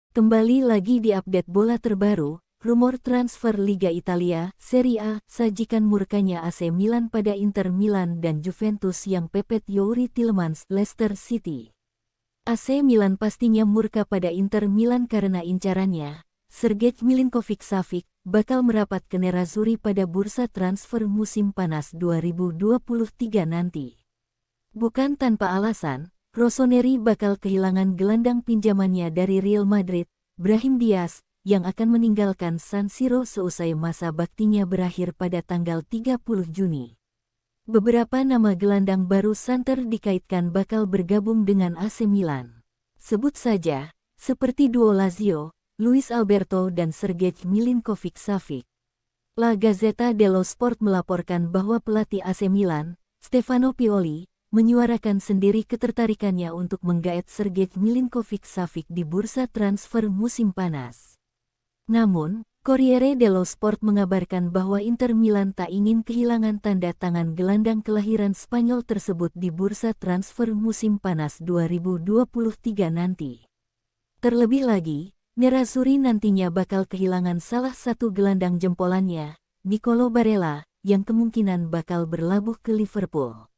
Kembali lagi di update bola terbaru, rumor transfer Liga Italia, Serie A, sajikan murkanya AC Milan pada Inter Milan dan Juventus yang pepet Youri Tielemans, Leicester City. AC Milan pastinya murka pada Inter Milan karena incarannya, Sergej Milinkovic-Savic, bakal merapat ke Nerazzurri pada bursa transfer musim panas 2023 nanti. Bukan tanpa alasan, Rossoneri bakal kehilangan gelandang pinjamannya dari Real Madrid, Brahim Diaz, yang akan meninggalkan San Siro seusai masa baktinya berakhir pada tanggal 30 Juni. Beberapa nama gelandang baru santer dikaitkan bakal bergabung dengan AC Milan. Sebut saja, seperti duo Lazio, Luis Alberto dan Sergej Milinkovic-Savic. La Gazzetta dello Sport melaporkan bahwa pelatih AC Milan, Stefano Pioli, menyuarakan sendiri ketertarikannya untuk menggaet Sergej Milinkovic-Savic di bursa transfer musim panas. Namun, Corriere dello Sport mengabarkan bahwa Inter Milan tak ingin kehilangan tanda tangan gelandang kelahiran Spanyol tersebut di bursa transfer musim panas 2023 nanti. Terlebih lagi, Nerazzurri nantinya bakal kehilangan salah satu gelandang jempolannya, Nicolo Barella, yang kemungkinan bakal berlabuh ke Liverpool.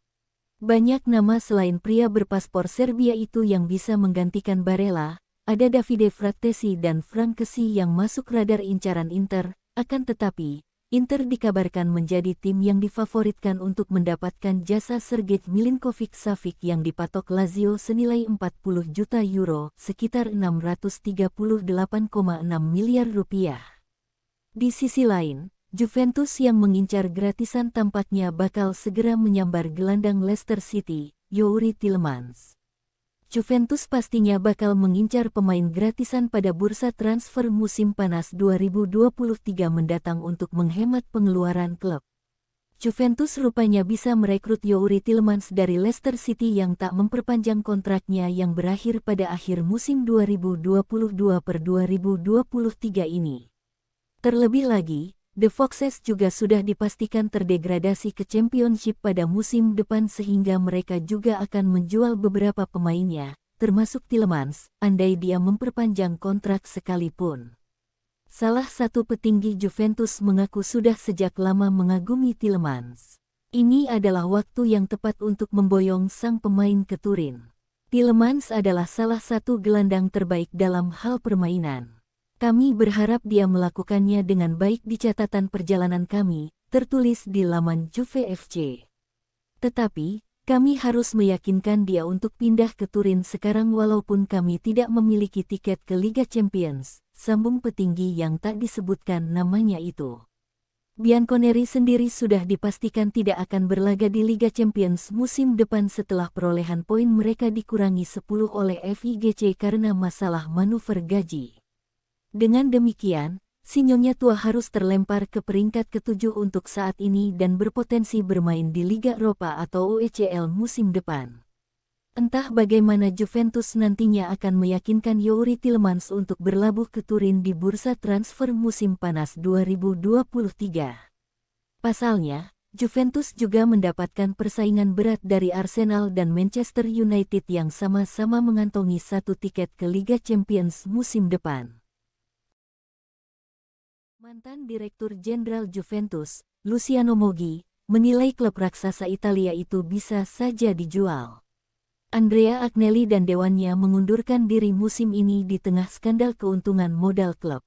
Banyak nama selain pria berpaspor Serbia itu yang bisa menggantikan Barella, ada Davide Frattesi dan Frank Kessie yang masuk radar incaran Inter, akan tetapi, Inter dikabarkan menjadi tim yang difavoritkan untuk mendapatkan jasa Sergej Milinkovic-Savic yang dipatok Lazio senilai 40 juta euro, sekitar 638,6 miliar rupiah. Di sisi lain, Juventus yang mengincar gratisan tampaknya bakal segera menyambar gelandang Leicester City, Youri Tielemans. Juventus pastinya bakal mengincar pemain gratisan pada bursa transfer musim panas 2023 mendatang untuk menghemat pengeluaran klub. Juventus rupanya bisa merekrut Youri Tielemans dari Leicester City yang tak memperpanjang kontraknya yang berakhir pada akhir musim 2022/2023 ini. Terlebih lagi, The Foxes juga sudah dipastikan terdegradasi ke Championship pada musim depan sehingga mereka juga akan menjual beberapa pemainnya, termasuk Tielemans, andai dia memperpanjang kontrak sekalipun. Salah satu petinggi Juventus mengaku sudah sejak lama mengagumi Tielemans. Ini adalah waktu yang tepat untuk memboyong sang pemain ke Turin. Tielemans adalah salah satu gelandang terbaik dalam hal permainan. Kami berharap dia melakukannya dengan baik di catatan perjalanan kami, tertulis di laman Juve FC. Tetapi, kami harus meyakinkan dia untuk pindah ke Turin sekarang walaupun kami tidak memiliki tiket ke Liga Champions, sambung petinggi yang tak disebutkan namanya itu. Bianconeri sendiri sudah dipastikan tidak akan berlaga di Liga Champions musim depan setelah perolehan poin mereka dikurangi 10 oleh FIGC karena masalah manuver gaji. Dengan demikian, si Nyonya tua harus terlempar ke peringkat ke-7 untuk saat ini dan berpotensi bermain di Liga Eropa atau UECL musim depan. Entah bagaimana Juventus nantinya akan meyakinkan Youri Tielemans untuk berlabuh ke Turin di bursa transfer musim panas 2023. Pasalnya, Juventus juga mendapatkan persaingan berat dari Arsenal dan Manchester United yang sama-sama mengantongi satu tiket ke Liga Champions musim depan. Mantan Direktur Jenderal Juventus, Luciano Moggi, menilai klub raksasa Italia itu bisa saja dijual. Andrea Agnelli dan dewannya mengundurkan diri musim ini di tengah skandal keuntungan modal klub.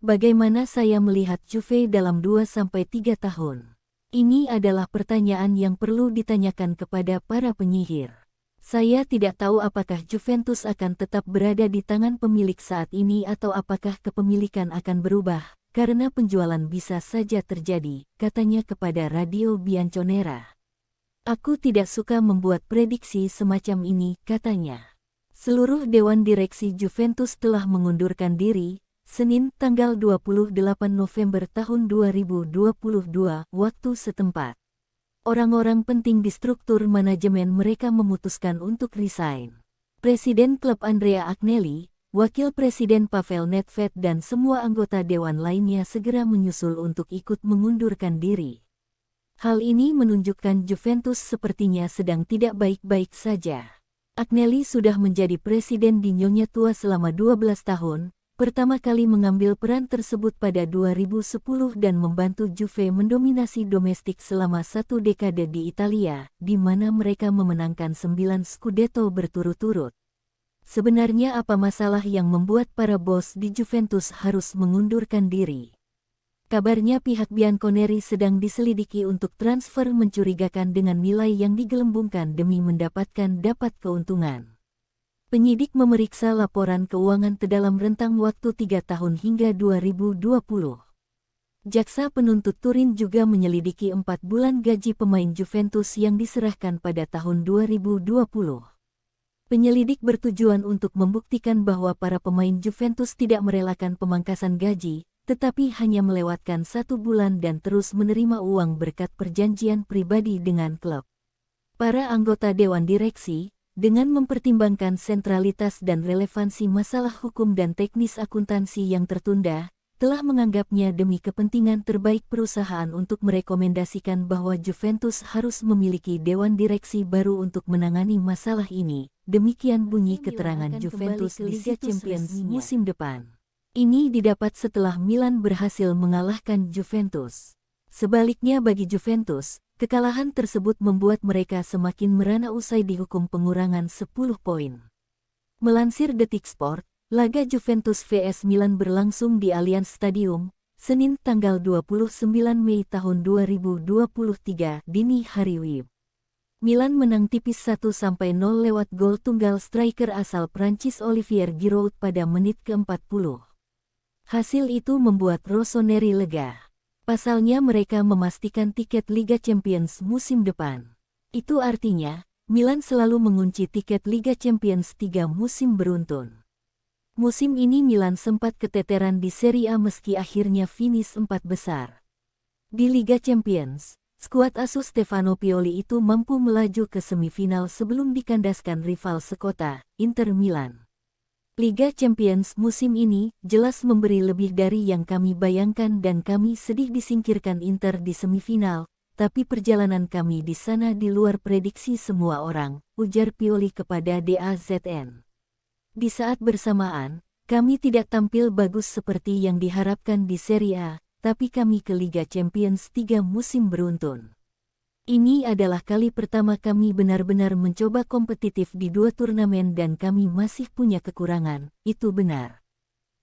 Bagaimana saya melihat Juve dalam 2-3 tahun? Ini adalah pertanyaan yang perlu ditanyakan kepada para penyihir. Saya tidak tahu apakah Juventus akan tetap berada di tangan pemilik saat ini atau apakah kepemilikan akan berubah. Karena penjualan bisa saja terjadi, katanya kepada Radio Bianconera. Aku tidak suka membuat prediksi semacam ini, katanya. Seluruh dewan direksi Juventus telah mengundurkan diri, Senin tanggal 28 November tahun 2022, waktu setempat. Orang-orang penting di struktur manajemen mereka memutuskan untuk resign. Presiden klub Andrea Agnelli, Wakil Presiden Pavel Nedved dan semua anggota dewan lainnya segera menyusul untuk ikut mengundurkan diri. Hal ini menunjukkan Juventus sepertinya sedang tidak baik-baik saja. Agnelli sudah menjadi presiden di Nyonya Tua selama 12 tahun, pertama kali mengambil peran tersebut pada 2010 dan membantu Juve mendominasi domestik selama 1 dekade di Italia, di mana mereka memenangkan 9 Scudetto berturut-turut. Sebenarnya apa masalah yang membuat para bos di Juventus harus mengundurkan diri? Kabarnya pihak Bianconeri sedang diselidiki untuk transfer mencurigakan dengan nilai yang digelembungkan demi mendapatkan keuntungan. Penyidik memeriksa laporan keuangan dalam rentang waktu 3 tahun hingga 2020. Jaksa penuntut Turin juga menyelidiki 4 bulan gaji pemain Juventus yang diserahkan pada tahun 2020. Penyelidik bertujuan untuk membuktikan bahwa para pemain Juventus tidak merelakan pemangkasan gaji, tetapi hanya melewatkan 1 bulan dan terus menerima uang berkat perjanjian pribadi dengan klub. Para anggota Dewan Direksi, dengan mempertimbangkan sentralitas dan relevansi masalah hukum dan teknis akuntansi yang tertunda, telah menganggapnya demi kepentingan terbaik perusahaan untuk merekomendasikan bahwa Juventus harus memiliki Dewan Direksi baru untuk menangani masalah ini. Demikian bunyi keterangan Juventus di Liga Champions musim depan. Ini didapat setelah Milan berhasil mengalahkan Juventus. Sebaliknya bagi Juventus, kekalahan tersebut membuat mereka semakin merana usai dihukum pengurangan 10 poin. Melansir Detik Sport, laga Juventus vs Milan berlangsung di Allianz Stadium, Senin tanggal 29 Mei tahun 2023 dini hari WIB. Milan menang tipis 1-0 lewat gol tunggal striker asal Prancis Olivier Giroud pada menit ke-40. Hasil itu membuat Rossoneri lega. Pasalnya mereka memastikan tiket Liga Champions musim depan. Itu artinya, Milan selalu mengunci tiket Liga Champions 3 musim beruntun. Musim ini Milan sempat keteteran di Serie A meski akhirnya finish 4 besar. Di Liga Champions, skuad asuh Stefano Pioli itu mampu melaju ke semifinal sebelum dikandaskan rival sekota, Inter Milan. Liga Champions musim ini jelas memberi lebih dari yang kami bayangkan dan kami sedih disingkirkan Inter di semifinal, tapi perjalanan kami di sana di luar prediksi semua orang, ujar Pioli kepada DAZN. Di saat bersamaan, kami tidak tampil bagus seperti yang diharapkan di Serie A, tapi kami ke Liga Champions 3 musim beruntun. Ini adalah kali pertama kami benar-benar mencoba kompetitif di 2 turnamen dan kami masih punya kekurangan, itu benar.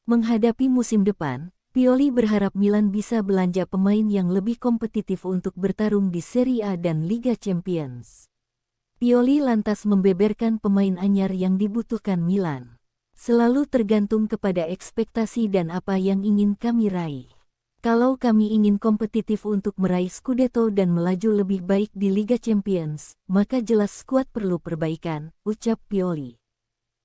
Menghadapi musim depan, Pioli berharap Milan bisa belanja pemain yang lebih kompetitif untuk bertarung di Serie A dan Liga Champions. Pioli lantas membeberkan pemain anyar yang dibutuhkan Milan. Selalu tergantung kepada ekspektasi dan apa yang ingin kami raih. Kalau kami ingin kompetitif untuk meraih Scudetto dan melaju lebih baik di Liga Champions, maka jelas skuad perlu perbaikan, ucap Pioli.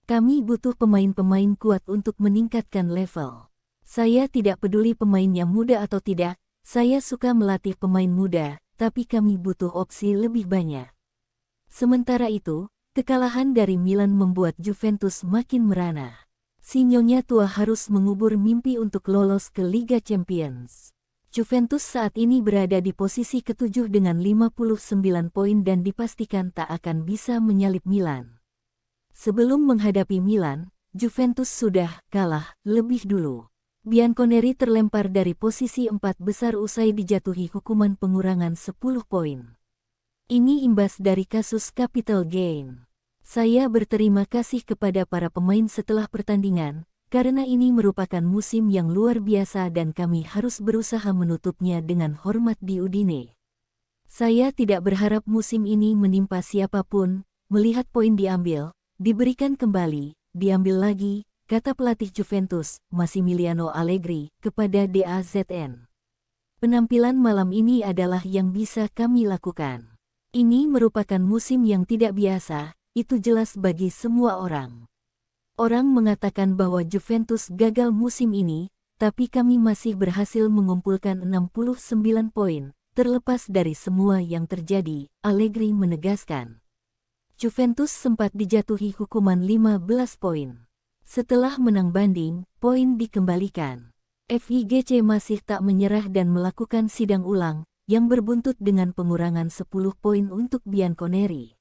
Kami butuh pemain-pemain kuat untuk meningkatkan level. Saya tidak peduli pemainnya muda atau tidak, saya suka melatih pemain muda, tapi kami butuh opsi lebih banyak. Sementara itu, kekalahan dari Milan membuat Juventus makin merana. Si Nyonya Tua harus mengubur mimpi untuk lolos ke Liga Champions. Juventus saat ini berada di posisi ke-7 dengan 59 poin dan dipastikan tak akan bisa menyalip Milan. Sebelum menghadapi Milan, Juventus sudah kalah lebih dulu. Bianconeri terlempar dari posisi 4 besar usai dijatuhi hukuman pengurangan 10 poin. Ini imbas dari kasus capital gain. Saya berterima kasih kepada para pemain setelah pertandingan, karena ini merupakan musim yang luar biasa dan kami harus berusaha menutupnya dengan hormat di Udine. Saya tidak berharap musim ini menimpa siapapun, melihat poin diambil, diberikan kembali, diambil lagi, kata pelatih Juventus, Massimiliano Allegri, kepada DAZN. Penampilan malam ini adalah yang bisa kami lakukan. Ini merupakan musim yang tidak biasa. Itu jelas bagi semua orang. Orang mengatakan bahwa Juventus gagal musim ini, tapi kami masih berhasil mengumpulkan 69 poin, terlepas dari semua yang terjadi, Allegri menegaskan. Juventus sempat dijatuhi hukuman 15 poin. Setelah menang banding, poin dikembalikan. FIGC masih tak menyerah dan melakukan sidang ulang, yang berbuntut dengan pengurangan 10 poin untuk Bianconeri.